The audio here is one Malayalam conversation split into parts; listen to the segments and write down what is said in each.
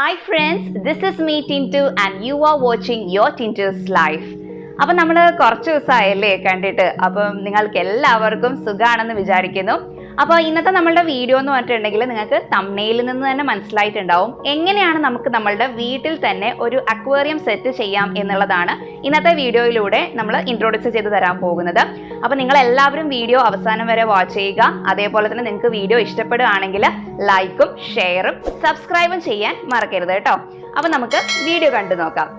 Hi friends, this is me Tintu and you are watching your Tintu's Life. അപ്പം നമ്മൾ കുറച്ച് ദിവസമായല്ലേ കണ്ടിട്ട്. അപ്പം നിങ്ങൾക്ക് എല്ലാവർക്കും സുഖാണെന്ന് വിചാരിക്കുന്നു. അപ്പോൾ ഇന്നത്തെ നമ്മളുടെ വീഡിയോ എന്ന് പറഞ്ഞിട്ടുണ്ടെങ്കിൽ നിങ്ങൾക്ക് തംബ്നെയിലിൽ നിന്ന് തന്നെ മനസ്സിലായിട്ടുണ്ടാവും എങ്ങനെയാണ് നമുക്ക് നമ്മളുടെ വീട്ടിൽ തന്നെ ഒരു അക്വേറിയം സെറ്റ് ചെയ്യാം എന്നുള്ളതാണ് ഇന്നത്തെ വീഡിയോയിലൂടെ നമ്മൾ ഇൻട്രോഡ്യൂസ് ചെയ്ത് തരാൻ പോകുന്നത്. അപ്പോൾ നിങ്ങൾ എല്ലാവരും വീഡിയോ അവസാനം വരെ വാച്ച് ചെയ്യുക. അതേപോലെ തന്നെ നിങ്ങൾക്ക് വീഡിയോ ഇഷ്ടപ്പെടുകയാണെങ്കിൽ ലൈക്കും ഷെയറും സബ്സ്ക്രൈബും ചെയ്യാൻ മറക്കരുത് കേട്ടോ. അപ്പോൾ നമുക്ക് വീഡിയോ കണ്ടു നോക്കാം.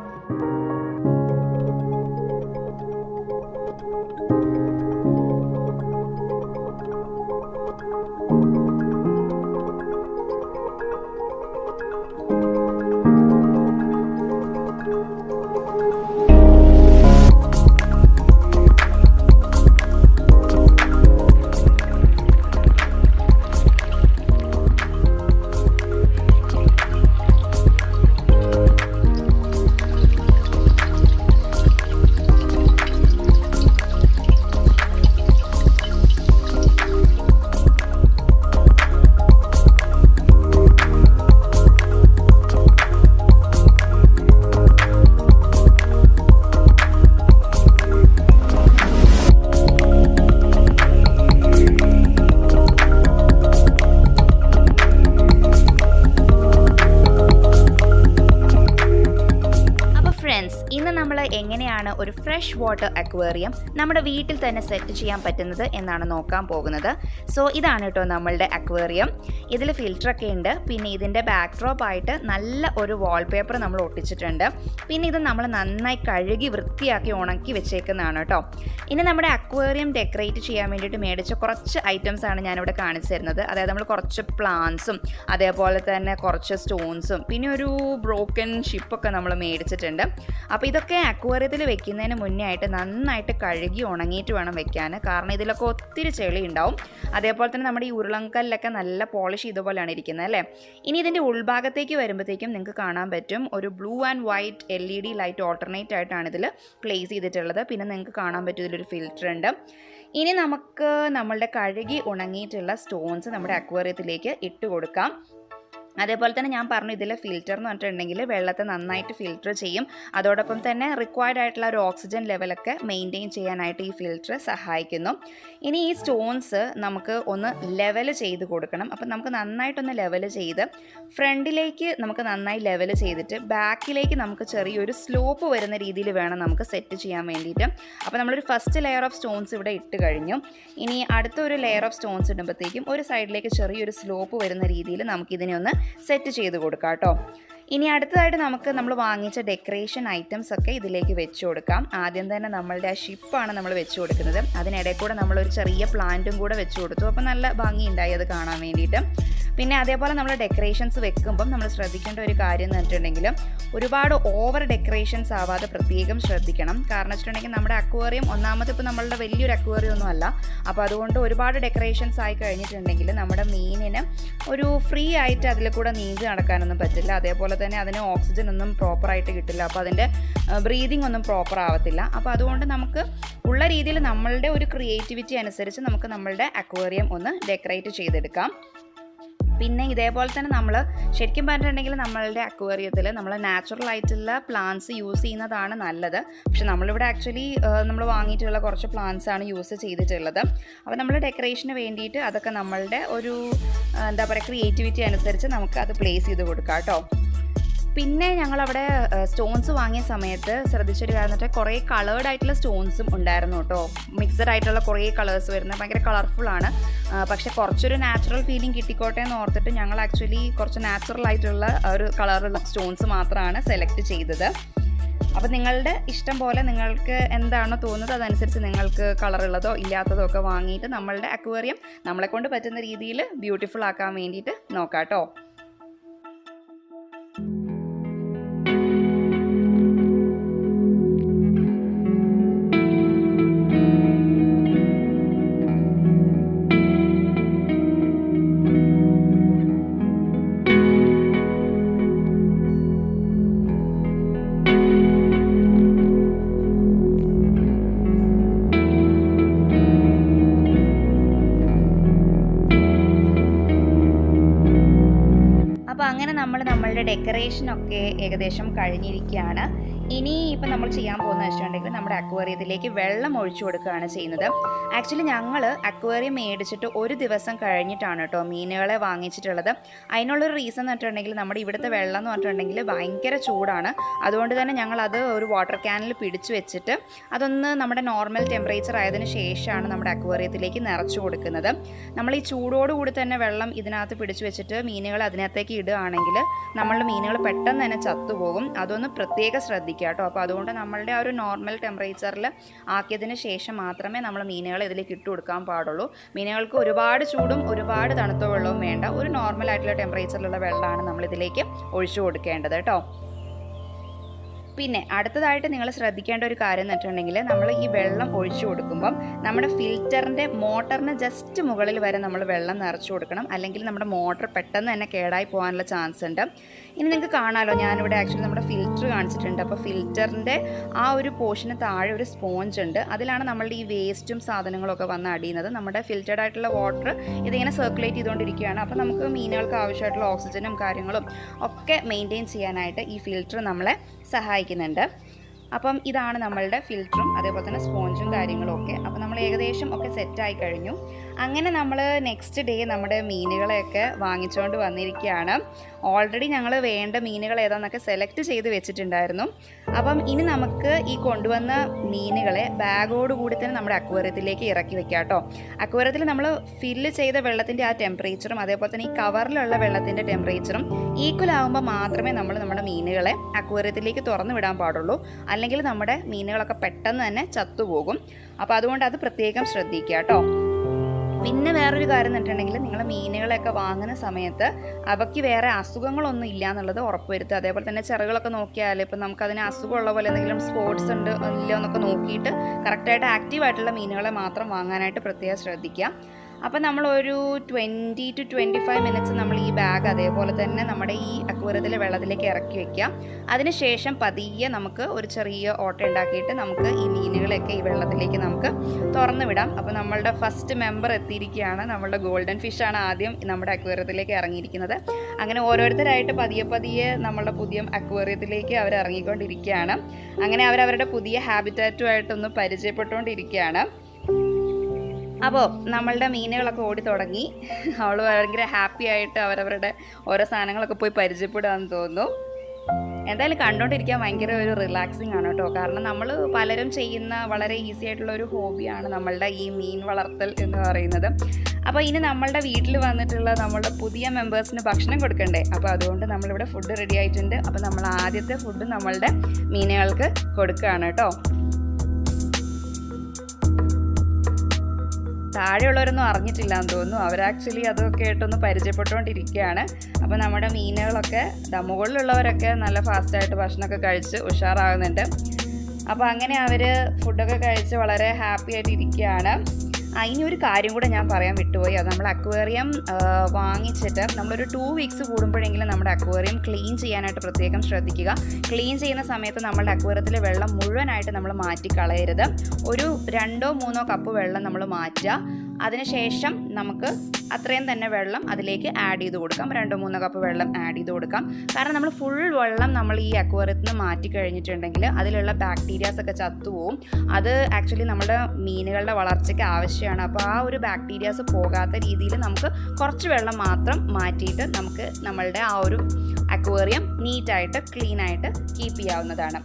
ഇന്ന് നമ്മൾ എങ്ങനെയാണ് ഒരു ഫ്രഷ് വാട്ടർ അക്വേറിയം നമ്മുടെ വീട്ടിൽ തന്നെ സെറ്റ് ചെയ്യാൻ പറ്റുന്നത് എന്നാണ് നോക്കാൻ പോകുന്നത്. സോ ഇതാണ് കേട്ടോ നമ്മളുടെ അക്വേറിയം. ഇതിൽ ഫിൽറ്ററൊക്കെ ഉണ്ട്. പിന്നെ ഇതിൻ്റെ ബാക്ക്ഡ്രോപ്പ് ആയിട്ട് നല്ല ഒരു വാൾപേപ്പർ നമ്മൾ ഒട്ടിച്ചിട്ടുണ്ട്. പിന്നെ ഇത് നമ്മൾ നന്നായി കഴുകി വൃത്തിയാക്കി ഉണക്കി വെച്ചേക്കുന്നതാണ് കേട്ടോ. ഇനി നമ്മുടെ അക്വേറിയം ഡെക്കറേറ്റ് ചെയ്യാൻ വേണ്ടിയിട്ട് മേടിച്ച കുറച്ച് ഐറ്റംസ് ആണ് ഞാനിവിടെ കാണിച്ചു തരുന്നത്. അതായത് നമ്മൾ കുറച്ച് പ്ലാന്റ്സും അതേപോലെ തന്നെ കുറച്ച് സ്റ്റോൺസും പിന്നെ ഒരു ബ്രോക്കൺ ഷിപ്പൊക്കെ നമ്മൾ മേടിച്ചിട്ടുണ്ട്. അപ്പോൾ ഇതൊക്കെ അക്വേറിയത്തിൽ വെക്കുന്നതിന് മുന്നേ ആയിട്ട് നന്നായിട്ട് കഴുകി ഉണങ്ങിയിട്ട് വേണം വെക്കാൻ. കാരണം ഇതിലൊക്കെ ഒത്തിരി ചെളി ഉണ്ടാവും. അതേപോലെ തന്നെ നമ്മുടെ ഈ ഉരുളങ്കല്ലൊക്കെ നല്ല പോളിഷ് ചെയ്തപോലെയാണ് ഇരിക്കുന്നത് അല്ലേ. ഇനി ഇതിൻ്റെ ഉൾഭാഗത്തേക്ക് വരുമ്പോഴത്തേക്കും നിങ്ങൾക്ക് കാണാൻ പറ്റും ഒരു blue and white LED light alternate ആയിട്ടാണ് ഇതിൽ പ്ലേസ് ചെയ്തിട്ടുള്ളത്. പിന്നെ നിങ്ങൾക്ക് കാണാൻ പറ്റും ഇതിലൊരു ഫിൽറ്റർ ഉണ്ട്. ഇനി നമുക്ക് നമ്മളുടെ കഴുകി ഉണങ്ങിയിട്ടുള്ള സ്റ്റോൺസ് നമ്മുടെ അക്വേറിയത്തിലേക്ക് ഇട്ട് കൊടുക്കാം. അതേപോലെ തന്നെ ഞാൻ പറഞ്ഞു ഇതിലെ ഫിൽറ്റർ എന്ന് പറഞ്ഞിട്ടുണ്ടെങ്കിൽ വെള്ളത്തെ നന്നായിട്ട് ഫിൽറ്റർ ചെയ്യും. അതോടൊപ്പം തന്നെ റിക്വയർഡ് ആയിട്ടുള്ള ഒരു ഓക്സിജൻ ലെവലൊക്കെ മെയിൻറ്റെയിൻ ചെയ്യാനായിട്ട് ഈ ഫിൽറ്റർ സഹായിക്കുന്നു. ഇനി ഈ സ്റ്റോൺസ് നമുക്ക് ഒന്ന് ലെവൽ ചെയ്ത് കൊടുക്കണം. അപ്പം നമുക്ക് നന്നായിട്ടൊന്ന് ലെവൽ ചെയ്ത് ഫ്രണ്ടിലേക്ക് നമുക്ക് നന്നായി ലെവൽ ചെയ്തിട്ട് ബാക്കിലേക്ക് നമുക്ക് ചെറിയൊരു സ്ലോപ്പ് വരുന്ന രീതിയിൽ വേണം നമുക്ക് സെറ്റ് ചെയ്യാൻ വേണ്ടിയിട്ട്. അപ്പോൾ നമ്മളൊരു ഫസ്റ്റ് ലെയർ ഓഫ് സ്റ്റോൺസ് ഇവിടെ ഇട്ട് കഴിഞ്ഞു. ഇനി അടുത്തൊരു ലെയർ ഓഫ് സ്റ്റോൺസ് ഇടുമ്പോഴത്തേക്കും ഒരു സൈഡിലേക്ക് ചെറിയൊരു സ്ലോപ്പ് വരുന്ന രീതിയിൽ നമുക്കിതിനെ ഒന്ന് സെറ്റ് ചെയ്ത് കൊടുക്കാം കേട്ടോ. ഇനി അടുത്തതായിട്ട് നമ്മൾ വാങ്ങിച്ച ഡെക്കറേഷൻ ഐറ്റംസ് ഒക്കെ ഇതിലേക്ക് വെച്ച് കൊടുക്കാം. ആദ്യം തന്നെ നമ്മളുടെ ആ ഷിപ്പാണ് നമ്മൾ വെച്ച് കൊടുക്കുന്നത്. അതിനിടയിൽ കൂടെ നമ്മളൊരു ചെറിയ പ്ലാന്റും കൂടെ വെച്ച് കൊടുത്തു. അപ്പോൾ നല്ല ഭംഗിയുണ്ടായി അത് കാണാൻ വേണ്ടിയിട്ട്. പിന്നെ അതേപോലെ നമ്മൾ ഡെക്കറേഷൻസ് വെക്കുമ്പം നമ്മൾ ശ്രദ്ധിക്കേണ്ട ഒരു കാര്യം എന്ന് പറഞ്ഞിട്ടുണ്ടെങ്കിൽ ഒരുപാട് ഓവർ ഡെക്കറേഷൻസ് ആവാതെ പ്രത്യേകം ശ്രദ്ധിക്കണം. കാരണം വെച്ചിട്ടുണ്ടെങ്കിൽ നമ്മുടെ അക്വേറിയം ഒന്നാമത് ഇപ്പോൾ നമ്മളുടെ വലിയൊരു അക്വേറിയം ഒന്നും അല്ല. അപ്പോൾ അതുകൊണ്ട് ഒരുപാട് ഡെക്കറേഷൻസ് ആയി കഴിഞ്ഞിട്ടുണ്ടെങ്കിൽ നമ്മുടെ മീനിന് ഒരു ഫ്രീ ആയിട്ട് അതിൽ കൂടെ നീന്തി നടക്കാനൊന്നും പറ്റില്ല. അതേപോലെ തന്നെ അതിന് ഓക്സിജൻ ഒന്നും പ്രോപ്പറായിട്ട് കിട്ടില്ല. അപ്പോൾ അതിൻ്റെ ബ്രീതിങ് ഒന്നും പ്രോപ്പർ ആവത്തില്ല. അപ്പോൾ അതുകൊണ്ട് നമുക്ക് ഉള്ള രീതിയിൽ നമ്മളുടെ ഒരു ക്രിയേറ്റിവിറ്റി അനുസരിച്ച് നമുക്ക് നമ്മളുടെ അക്വേറിയം ഒന്ന് ഡെക്കറേറ്റ് ചെയ്തെടുക്കാം. പിന്നെ ഇതേപോലെ തന്നെ നമ്മൾ ശരിക്കും പറഞ്ഞിട്ടുണ്ടെങ്കിൽ നമ്മളുടെ അക്വേറിയത്തിൽ നമ്മൾ നാച്ചുറൽ ആയിട്ടുള്ള പ്ലാന്റ്സ് യൂസ് ചെയ്യുന്നതാണ് നല്ലത്. പക്ഷെ നമ്മളിവിടെ ആക്ച്വലി നമ്മൾ വാങ്ങിയിട്ടുള്ള കുറച്ച് പ്ലാന്റ്സ് ആണ് യൂസ് ചെയ്തിട്ടുള്ളത്. അപ്പോൾ നമ്മൾ ഡെക്കറേഷന് വേണ്ടിയിട്ട് അതൊക്കെ നമ്മളുടെ ഒരു എന്താ പറയുക ക്രിയേറ്റിവിറ്റി അനുസരിച്ച് നമുക്ക് അത് പ്ലേസ് ചെയ്ത് കൊടുക്കാം കേട്ടോ. പിന്നെ ഞങ്ങളവിടെ സ്റ്റോൺസ് വാങ്ങിയ സമയത്ത് ശ്രദ്ധിച്ചൊരു കാര്യം എന്ന് വെച്ചാൽ കുറേ കളേർഡ് ആയിട്ടുള്ള സ്റ്റോൺസും ഉണ്ടായിരുന്നു കേട്ടോ. മിക്സഡ് ആയിട്ടുള്ള കുറേ കളേഴ്സ് വരുന്നത് ഭയങ്കര കളർഫുള്ളാണ്. പക്ഷേ കുറച്ചൊരു നാച്ചുറൽ ഫീലിംഗ് കിട്ടിക്കോട്ടെ എന്ന് ഓർത്തിട്ട് ഞങ്ങൾ ആക്ച്വലി കുറച്ച് നാച്ചുറൽ ആയിട്ടുള്ള ഒരു കളറുള്ള സ്റ്റോൺസ് മാത്രമാണ് സെലക്ട് ചെയ്തത്. അപ്പോൾ നിങ്ങളുടെ ഇഷ്ടം പോലെ നിങ്ങൾക്ക് എന്താണോ തോന്നുന്നത് അതനുസരിച്ച് നിങ്ങൾക്ക് കളറുള്ളതോ ഇല്ലാത്തതോ ഒക്കെ വാങ്ങിയിട്ട് നമ്മളുടെ അക്വേറിയം നമ്മളെക്കൊണ്ട് പറ്റുന്ന രീതിയിൽ ബ്യൂട്ടിഫുൾ ആക്കാൻ വേണ്ടിയിട്ട് നോക്കാം കേട്ടോ. നമ്മുടെ ഡെക്കറേഷനൊക്കെ ഏകദേശം കഴിഞ്ഞിരിക്കുകയാണ്. ഇനി ഇപ്പം നമ്മൾ ചെയ്യാൻ പോകുന്നത് വെച്ചിട്ടുണ്ടെങ്കിൽ നമ്മുടെ അക്വേറിയത്തിലേക്ക് വെള്ളം ഒഴിച്ചു കൊടുക്കുകയാണ് ചെയ്യുന്നത്. ആക്ച്വലി ഞങ്ങൾ അക്വേറിയം മേടിച്ചിട്ട് ഒരു ദിവസം കഴിഞ്ഞിട്ടാണ് കേട്ടോ മീനുകളെ വാങ്ങിച്ചിട്ടുള്ളത്. അതിനുള്ളൊരു റീസൺ എന്ന് പറഞ്ഞിട്ടുണ്ടെങ്കിൽ നമ്മുടെ ഇവിടുത്തെ വെള്ളം എന്ന് പറഞ്ഞിട്ടുണ്ടെങ്കിൽ ഭയങ്കര ചൂടാണ്. അതുകൊണ്ട് തന്നെ ഞങ്ങളത് ഒരു വാട്ടർ ക്യാനിൽ പിടിച്ചു വെച്ചിട്ട് അതൊന്ന് നമ്മുടെ നോർമൽ ടെമ്പറേച്ചർ ആയതിനു ശേഷമാണ് നമ്മുടെ അക്വേറിയത്തിലേക്ക് നിറച്ചു കൊടുക്കുന്നത്. നമ്മൾ ഈ ചൂടോടുകൂടി തന്നെ വെള്ളം ഇതിനകത്ത് പിടിച്ചു വെച്ചിട്ട് മീനുകൾ അതിനകത്തേക്ക് ഇടുകയാണെങ്കിൽ നമ്മളുടെ മീനുകൾ പെട്ടെന്ന് തന്നെ ചത്തുപോകും. അതൊന്ന് പ്രത്യേകം ശ്രദ്ധിക്കുക കേട്ടോ. അപ്പോൾ അതുകൊണ്ട് നമ്മളുടെ ആ ഒരു നോർമൽ ടെമ്പറേച്ചറിൽ ആക്കിയതിന് ശേഷം മാത്രമേ നമ്മൾ മീനുകളെ ഇതിലേക്ക് ഇട്ട് കൊടുക്കാൻ പാടുള്ളൂ. മീനുകൾക്ക് ഒരുപാട് ചൂടും ഒരുപാട് തണുത്ത വെള്ളവും വേണ്ട, ഒരു നോർമൽ ആയിട്ടുള്ള ടെമ്പറേച്ചറിലുള്ള വെള്ളമാണ് നമ്മളിതിലേക്ക് ഒഴിച്ചു കൊടുക്കേണ്ടത് കേട്ടോ. പിന്നെ അടുത്തതായിട്ട് നിങ്ങൾ ശ്രദ്ധിക്കേണ്ട ഒരു കാര്യം എന്ന് വെച്ചിട്ടുണ്ടെങ്കിൽ നമ്മൾ ഈ വെള്ളം ഒഴിച്ചു കൊടുക്കുമ്പം നമ്മുടെ ഫിൽറ്ററിൻ്റെ മോട്ടറിന് ജസ്റ്റ് മുകളിൽ വരെ നമ്മൾ വെള്ളം നിറച്ചു കൊടുക്കണം. അല്ലെങ്കിൽ നമ്മുടെ മോട്ടർ പെട്ടെന്ന് തന്നെ കേടായി പോകാനുള്ള ചാൻസ് ഉണ്ട്. ഇനി നിങ്ങൾക്ക് കാണാമല്ലോ, ഞാനിവിടെ ആക്ച്വലി നമ്മുടെ ഫിൽറ്റർ കാണിച്ചിട്ടുണ്ട്. അപ്പോൾ ഫിൽറ്ററിൻ്റെ ആ ഒരു പോർഷന് താഴെ ഒരു സ്പോഞ്ച് ഉണ്ട്. അതിലാണ് നമ്മളുടെ ഈ വേസ്റ്റും സാധനങ്ങളൊക്കെ വന്ന് അടിയുന്നത്. നമ്മുടെ ഫിൽറ്റർഡ് ആയിട്ടുള്ള വാട്ടർ ഇതിങ്ങനെ സർക്കുലേറ്റ് ചെയ്തുകൊണ്ടിരിക്കുകയാണ്. അപ്പോൾ നമുക്ക് മീനുകൾക്ക് ആവശ്യമായിട്ടുള്ള ഓക്സിജനും കാര്യങ്ങളും ഒക്കെ മെയിൻറ്റെയിൻ ചെയ്യാനായിട്ട് ഈ ഫിൽറ്റർ നമ്മളെ സഹായിക്കുന്നുണ്ട്. അപ്പം ഇതാണ് നമ്മളുടെ ഫിൽറ്ററും അതേപോലെ തന്നെ സ്പോഞ്ചും കാര്യങ്ങളും ഒക്കെ. അപ്പോൾ നമ്മൾ ഏകദേശം ഒക്കെ സെറ്റായി കഴിഞ്ഞു. അങ്ങനെ നമ്മൾ നെക്സ്റ്റ് ഡേ നമ്മുടെ മീനുകളെയൊക്കെ വാങ്ങിച്ചുകൊണ്ട് വന്നിരിക്കുകയാണ്. ഓൾറെഡി ഞങ്ങൾ വേണ്ട മീനുകൾ ഏതാണെന്നൊക്കെ സെലക്ട് ചെയ്ത് വെച്ചിട്ടുണ്ടായിരുന്നു. അപ്പം ഇനി നമുക്ക് ഈ കൊണ്ടുവന്ന മീനുകളെ ബാഗോടുകൂടി തന്നെ നമ്മുടെ അക്വേറിയത്തിലേക്ക് ഇറക്കി വെക്കാം കേട്ടോ. അക്വേറിയത്തിൽ നമ്മൾ ഫില്ല് ചെയ്ത വെള്ളത്തിൻ്റെ ആ ടെമ്പറേച്ചറും അതേപോലെ തന്നെ ഈ കവറിലുള്ള വെള്ളത്തിൻ്റെ ടെമ്പറേച്ചറും ഈക്വൽ ആകുമ്പോൾ മാത്രമേ നമ്മൾ നമ്മുടെ മീനുകളെ അക്വേറിയത്തിലേക്ക് തുറന്നു വിടാൻ പാടുള്ളൂ. അല്ലെങ്കിൽ നമ്മുടെ മീനുകളൊക്കെ പെട്ടെന്ന് തന്നെ ചത്തുപോകും. അപ്പോൾ അതുകൊണ്ട് അത് പ്രത്യേകം ശ്രദ്ധിക്കുക കേട്ടോ. പിന്നെ വേറൊരു കാര്യം എന്ന് വെച്ചിട്ടുണ്ടെങ്കിൽ നിങ്ങൾ മീനുകളെയൊക്കെ വാങ്ങുന്ന സമയത്ത് അവയ്ക്ക് വേറെ അസുഖങ്ങളൊന്നും ഇല്ല എന്നുള്ളത് ഉറപ്പുവരുത്തുക. അതേപോലെ തന്നെ ചിറകുകളൊക്കെ നോക്കിയാൽ ഇപ്പം നമുക്കതിന് അസുഖമുള്ള പോലെ എന്തെങ്കിലും സ്പോട്സ് ഉണ്ട് ഇല്ലയോ എന്നൊക്കെ നോക്കിയിട്ട് കറക്റ്റായിട്ട് ആക്റ്റീവായിട്ടുള്ള മീനുകളെ മാത്രം വാങ്ങാനായിട്ട് പ്രത്യേകം ശ്രദ്ധിക്കുക. അപ്പോൾ നമ്മളൊരു 20 to 25 മിനിറ്റ്സ് നമ്മൾ ഈ ബാഗ് അതേപോലെ തന്നെ നമ്മുടെ ഈ അക്വേറിയത്തിലെ വെള്ളത്തിലേക്ക് ഇറക്കി വയ്ക്കുക. അതിനുശേഷം പതിയെ നമുക്ക് ഒരു ചെറിയ ഓട്ട ഉണ്ടാക്കിയിട്ട് നമുക്ക് ഈ മീനുകളെയൊക്കെ ഈ വെള്ളത്തിലേക്ക് നമുക്ക് തുറന്നു വിടാം. അപ്പോൾ നമ്മളുടെ ഫസ്റ്റ് മെമ്പർ എത്തിയിരിക്കുകയാണ്. നമ്മളുടെ ഗോൾഡൻ ഫിഷാണ് ആദ്യം നമ്മുടെ അക്വേറിയത്തിലേക്ക് ഇറങ്ങിയിരിക്കുന്നത്. അങ്ങനെ ഓരോരുത്തരായിട്ട് പതിയെ നമ്മളുടെ പുതിയ അക്വേറിയത്തിലേക്ക് അവർ ഇറങ്ങിക്കൊണ്ടിരിക്കുകയാണ്. അങ്ങനെ അവരവരുടെ പുതിയ ഹാബിറ്റാറ്റുമായിട്ടൊന്ന് പരിചയപ്പെട്ടുകൊണ്ടിരിക്കുകയാണ്. അപ്പോൾ നമ്മളുടെ മീനുകളൊക്കെ ഓടി തുടങ്ങി. അവൾ ഭയങ്കര ഹാപ്പി ആയിട്ട് അവരവരുടെ ഓരോ സാധനങ്ങളൊക്കെ പോയി പരിചയപ്പെടുകയെന്ന് തോന്നുന്നു. എന്തായാലും കണ്ടുകൊണ്ടിരിക്കാൻ ഭയങ്കര ഒരു റിലാക്സിങ് ആണ് കേട്ടോ. കാരണം നമ്മൾ പലരും ചെയ്യുന്ന വളരെ ഈസി ആയിട്ടുള്ള ഒരു ഹോബിയാണ് നമ്മളുടെ ഈ മീൻ വളർത്തൽ എന്ന് പറയുന്നത്. അപ്പോൾ ഇനി നമ്മളുടെ വീട്ടിൽ വന്നിട്ടുള്ള നമ്മളുടെ പുതിയ മെമ്പേഴ്സിന് ഭക്ഷണം കൊടുക്കണ്ടേ. അപ്പോൾ അതുകൊണ്ട് നമ്മളിവിടെ ഫുഡ് റെഡി ആയിട്ടുണ്ട്. അപ്പോൾ നമ്മൾ ആദ്യത്തെ ഫുഡ് നമ്മളുടെ മീനുകൾക്ക് കൊടുക്കുകയാണ് കേട്ടോ. താഴെയുള്ളവരൊന്നും അറിഞ്ഞിട്ടില്ല എന്ന് തോന്നുന്നു. അവർ ആക്ച്വലി അതൊക്കെ ആയിട്ടൊന്ന് പരിചയപ്പെട്ടുകൊണ്ടിരിക്കുകയാണ്. അപ്പോൾ നമ്മുടെ മീനുകളൊക്കെ മുകളിലുള്ളവരൊക്കെ നല്ല ഫാസ്റ്റായിട്ട് ഭക്ഷണമൊക്കെ കഴിച്ച് ഉഷാറാകുന്നുണ്ട്. അപ്പോൾ അങ്ങനെ അവർ ഫുഡൊക്കെ കഴിച്ച് വളരെ ഹാപ്പി ആയിട്ട് ഇരിക്കുകയാണ്. ഇനി ഒരു കാര്യം കൂടെ ഞാൻ പറയാൻ വിട്ടുപോയി. അത് നമ്മൾ അക്വേറിയം വാങ്ങിച്ചിട്ട് നമ്മളൊരു 2 വീക്സ് കൂടുമ്പോഴെങ്കിലും നമ്മുടെ അക്വേറിയം ക്ലീൻ ചെയ്യാനായിട്ട് പ്രത്യേകം ശ്രദ്ധിക്കുക. ക്ലീൻ ചെയ്യുന്ന സമയത്ത് നമ്മളുടെ അക്വേറിയത്തിലെ വെള്ളം മുഴുവനായിട്ട് നമ്മൾ മാറ്റി കളയരുത്. ഒരു 2-3 കപ്പ് വെള്ളം നമ്മൾ മാറ്റുക. അതിനുശേഷം നമുക്ക് അത്രയും തന്നെ വെള്ളം അതിലേക്ക് ആഡ് ചെയ്ത് കൊടുക്കാം. 2-3 കപ്പ് വെള്ളം ആഡ് ചെയ്ത് കൊടുക്കാം. കാരണം നമ്മൾ ഫുൾ വെള്ളം നമ്മൾ ഈ അക്വേറിയത്തിൽ നിന്ന് മാറ്റി കഴിഞ്ഞിട്ടുണ്ടെങ്കിൽ അതിലുള്ള ബാക്ടീരിയാസ് ഒക്കെ ചത്തുപോകും. അത് ആക്ച്വലി നമ്മുടെ മീനുകളുടെ വളർച്ചയ്ക്ക് ആവശ്യമാണ്. അപ്പോൾ ആ ഒരു ബാക്ടീരിയാസ് പോകാത്ത രീതിയിൽ നമുക്ക് കുറച്ച് വെള്ളം മാത്രം മാറ്റിയിട്ട് നമുക്ക് നമ്മളുടെ ആ ഒരു അക്വേറിയം നീറ്റായിട്ട് ക്ലീനായിട്ട് കീപ്പ് ചെയ്യാവുന്നതാണ്.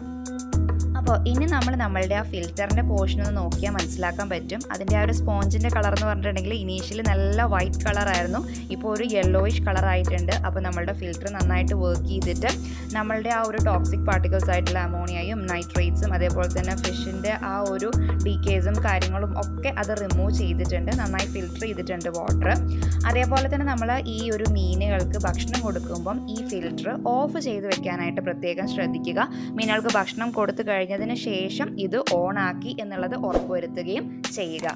അപ്പോൾ ഇനി നമ്മളുടെ ആ ഫിൽറ്ററിൻ്റെ പോർഷൻ ഒന്ന് നോക്കിയാൽ മനസ്സിലാക്കാൻ പറ്റും. അതിൻ്റെ ആ ഒരു സ്പോഞ്ചിൻ്റെ കളർ എന്ന് പറഞ്ഞിട്ടുണ്ടെങ്കിൽ ഇനീഷ്യലി നല്ല വൈറ്റ് കളറായിരുന്നു. ഇപ്പോൾ ഒരു യെല്ലോയിഷ് കളറായിട്ടുണ്ട്. അപ്പോൾ നമ്മളുടെ ഫിൽറ്റർ നന്നായിട്ട് വർക്ക് ചെയ്തിട്ട് നമ്മളുടെ ആ ഒരു ടോക്സിക് പാർട്ടിക്കിൾസ് ആയിട്ടുള്ള അമോണിയയും നൈട്രേറ്റ്സും അതേപോലെ തന്നെ ഫിഷിൻ്റെ ആ ഒരു ഡീക്കേസും കാര്യങ്ങളും ഒക്കെ അത് റിമൂവ് ചെയ്തിട്ടുണ്ട്. നന്നായി ഫിൽറ്റർ ചെയ്തിട്ടുണ്ട് വാട്ടർ. അതേപോലെ തന്നെ നമ്മൾ ഈ ഒരു മീനുകൾക്ക് ഭക്ഷണം കൊടുക്കുമ്പം ഈ ഫിൽറ്റർ ഓഫ് ചെയ്ത് വെക്കാനായിട്ട് പ്രത്യേകം ശ്രദ്ധിക്കുക. മീനുകൾക്ക് ഭക്ഷണം കൊടുത്തു കഴിഞ്ഞതിന് ശേഷം ഇത് ഓൺ ആക്കി എന്നുള്ളത് ഉറപ്പുവരുത്തുകയും ചെയ്യുക.